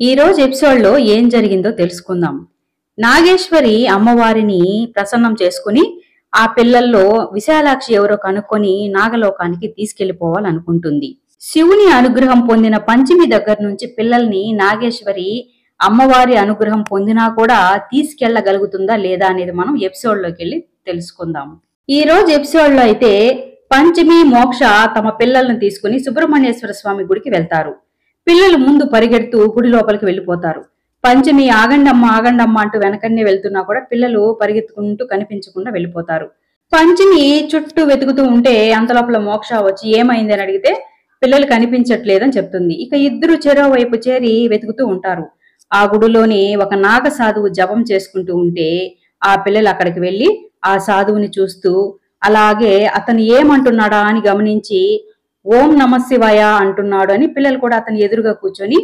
ఈ రోజు ఎపిసోడ్ లో ఏం జరిగిందో తెలుసుకుందాం. నాగేశ్వరి అమ్మవారిని ప్రసన్నం చేసుకుని ఆ పిల్లల్లో విశాలాక్షి ఎవరో కనుక్కొని నాగలోకానికి తీసుకెళ్లిపోవాలనుకుంటుంది. శివుని అనుగ్రహం పొందిన పంచమి దగ్గర నుంచి పిల్లల్ని నాగేశ్వరి అమ్మవారి అనుగ్రహం పొందినా కూడా తీసుకెళ్లగలుగుతుందా లేదా అనేది మనం ఎపిసోడ్ లోకి వెళ్ళి తెలుసుకుందాం. ఈ రోజు ఎపిసోడ్ లో అయితే పంచమి, మోక్ష తమ పిల్లల్ని తీసుకుని సుబ్రహ్మణ్యేశ్వర స్వామి గుడికి వెళ్తారు. పిల్లలు ముందు పరిగెడుతూ గుడి లోపలికి వెళ్లిపోతారు. పంచమి ఆగండమ్మ అంటూ వెనకన్నే వెళ్తున్నా కూడా పిల్లలు పరిగెత్తుకుంటూ కనిపించకుండా వెళ్లిపోతారు. పంచమి చుట్టూ వెతుకుతూ ఉంటే అంతలోపల మోక్ష వచ్చి ఏమైంది అని అడిగితే పిల్లలు కనిపించట్లేదని చెప్తుంది. ఇక ఇద్దరు చెరో వైపు చేరి వెతుకుతూ ఉంటారు. ఆ గుడిలోని ఒక నాగ సాధువు జపం చేసుకుంటూ ఉంటే ఆ పిల్లలు అక్కడికి వెళ్లి ఆ సాధువుని చూస్తూ అలాగే అతను ఏమంటున్నాడా అని గమనించి ఓం నమ శివాయ అంటున్నాడు అని పిల్లలు కూడా అతని ఎదురుగా కూర్చొని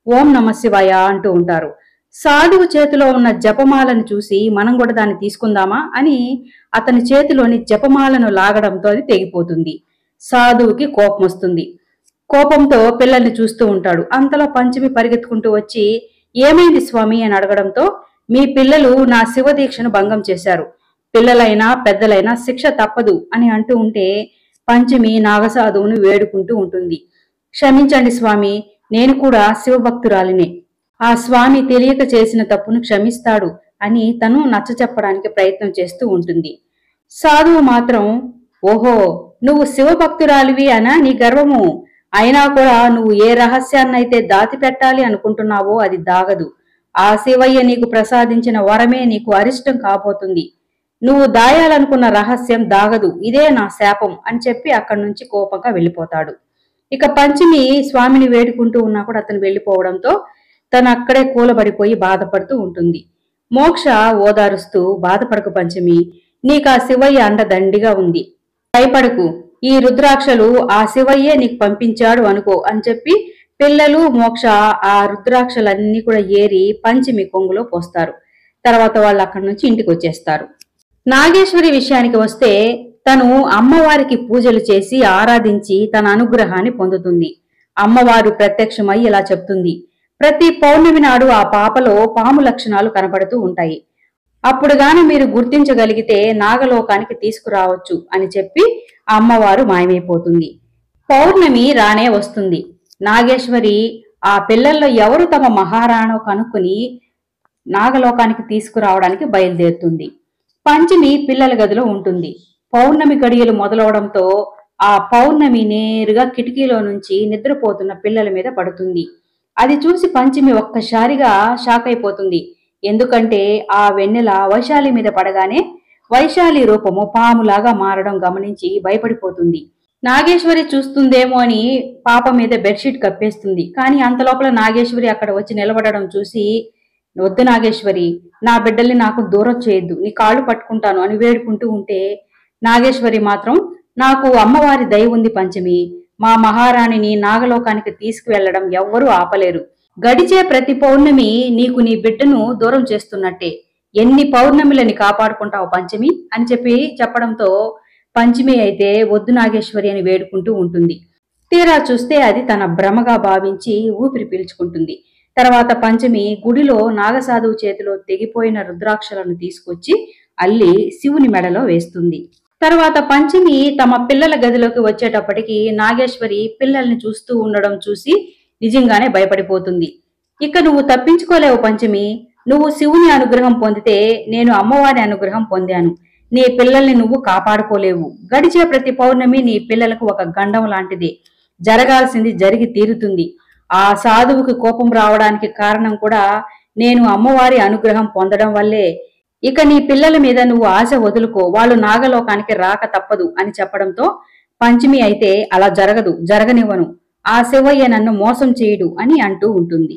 ఓం నమ శివాయ అంటూ ఉంటారు. సాధువు చేతిలో ఉన్న జపమాలను చూసి మనం కూడా దాన్ని తీసుకుందామా అని అతని చేతిలోని జపమాలను లాగడంతో అది తెగిపోతుంది. సాధువుకి కోపం వస్తుంది. కోపంతో పిల్లల్ని చూస్తూ ఉంటాడు. అంతలో పంచమి పరిగెత్తుకుంటూ వచ్చి ఏమైంది స్వామి అని అడగడంతో మీ పిల్లలు నా శివ దీక్షను భంగం చేశారు, పిల్లలైనా పెద్దలైనా శిక్ష తప్పదు అని అంటూ ఉంటే పంచమి నాగసాధువును వేడుకుంటూ ఉంటుంది. క్షమించండి స్వామి, నేను కూడా శివభక్తురాలినే, ఆ స్వామి తెలియక చేసిన తప్పును క్షమిస్తాడు అని తను నచ్చచెప్పడానికి ప్రయత్నం చేస్తూ ఉంటుంది. సాధువు మాత్రం ఓహో నువ్వు శివభక్తురాలివి అనా నీ గర్వము, అయినా కూడా నువ్వు ఏ రహస్యాన్నైతే దాచిపెట్టాలి అనుకుంటున్నావో అది దాగదు, ఆ శివయ్య నీకు ప్రసాదించిన వరమే నీకు అరిష్టం కాబోతుంది, నువ్వు దాయాలనుకున్న రహస్యం దాగదు, ఇదే నా శాపం అని చెప్పి అక్కడి నుంచి కోపంగా వెళ్లిపోతాడు. ఇక పంచమి స్వామిని వేడుకుంటూ ఉన్నా కూడా అతను వెళ్లిపోవడంతో తను అక్కడే కూలబడిపోయి బాధపడుతూ ఉంటుంది. మోక్ష ఓదారుస్తూ బాధపడకు పంచమి, నీకు ఆ శివయ్య అండ దండిగా ఉంది, భయపడకు, ఈ రుద్రాక్షలు ఆ శివయ్యే నీకు పంపించాడు అనుకో అని చెప్పి పిల్లలు మోక్ష ఆ రుద్రాక్షలన్నీ కూడా ఏరి పంచమి కొంగులో పోస్తారు. తర్వాత వాళ్ళు అక్కడి నుంచి ఇంటికి వచ్చేస్తారు. నాగేశ్వరి విషయానికి వస్తే తను అమ్మవారికి పూజలు చేసి ఆరాధించి తన అనుగ్రహాన్ని పొందుతుంది. అమ్మవారు ప్రత్యక్షమై ఇలా చెప్తుంది, ప్రతి పౌర్ణమి నాడు ఆ పాపలో పాము లక్షణాలు కనపడుతూ ఉంటాయి, అప్పుడు గాని మీరు గుర్తించగలిగితే నాగలోకానికి తీసుకురావచ్చు అని చెప్పి ఆ అమ్మవారు మాయమైపోతుంది. పౌర్ణమి రానే వస్తుంది. నాగేశ్వరి ఆ పిల్లల్లో ఎవరు తమ మహారాణో కనుక్కుని నాగలోకానికి తీసుకురావడానికి బయలుదేరుతుంది. పంచమి పిల్లల గదిలో ఉంటుంది. పౌర్ణమి గడియలు మొదలవడంతో ఆ పౌర్ణమి నేరుగా కిటికీలో నుంచి నిద్రపోతున్న పిల్లల మీద పడుతుంది. అది చూసి పంచమి ఒక్కసారిగా షాక్ అయిపోతుంది. ఎందుకంటే ఆ వెన్నెల వైశాలి మీద పడగానే వైశాలి రూపము పాములాగా మారడం గమనించి భయపడిపోతుంది. నాగేశ్వరి చూస్తుందేమో అని పాప మీద బెడ్షీట్ కప్పేస్తుంది. కానీ అంతలోపల నాగేశ్వరి అక్కడ వచ్చి నిలబడడం చూసి వద్దు నాగేశ్వరి, నా బిడ్డల్ని నాకు దూరం చేయొద్దు, నీ కాళ్ళు పట్టుకుంటాను అని వేడుకుంటూ ఉంటే నాగేశ్వరి మాత్రం నాకు అమ్మవారి దయ ఉంది పంచమి, మా మహారాణిని నాగలోకానికి తీసుకువెళ్లడం ఎవ్వరూ ఆపలేరు, గడిచే ప్రతి పౌర్ణమి నీకు నీ బిడ్డను దూరం చేస్తున్నట్టే, ఎన్ని పౌర్ణమిలని కాపాడుకుంటావు పంచమి అని చెప్పడంతో పంచమి అయితే వద్దు నాగేశ్వరి అని వేడుకుంటూ ఉంటుంది. తీరా చూస్తే అది తన భ్రమగా భావించి ఊపిరి పీల్చుకుంటుంది. తర్వాత పంచమి గుడిలో నాగసాధువు చేతిలో తెగిపోయిన రుద్రాక్షలను తీసుకొచ్చి అల్లి శివుని మెడలో వేస్తుంది. తర్వాత పంచమి తమ పిల్లల గదిలోకి వచ్చేటప్పటికి నాగేశ్వరి పిల్లల్ని చూస్తూ ఉండడం చూసి నిజంగానే భయపడిపోతుంది. ఇక నువ్వు తప్పించుకోలేవు పంచమి, నువ్వు శివుని అనుగ్రహం పొందితే నేను అమ్మవారి అనుగ్రహం పొందాను, నీ పిల్లల్ని నువ్వు కాపాడుకోలేవు, గడిచే ప్రతి పౌర్ణమి నీ పిల్లలకు ఒక గండం లాంటిదే, జరగాల్సింది జరిగి తీరుతుంది, ఆ సాధువుకి కోపం రావడానికి కారణం కూడా నేను అమ్మవారి అనుగ్రహం పొందడం వల్లే, ఇక నీ పిల్లల మీద నువ్వు ఆశ వదులుకో, వాళ్ళు నాగలోకానికి రాక తప్పదు అని చెప్పడంతో పంచమి అయితే అలా జరగదు, జరగనివ్వను, ఆ శివయ్య నన్ను మోసం చేయడు అని అంటూ ఉంటుంది.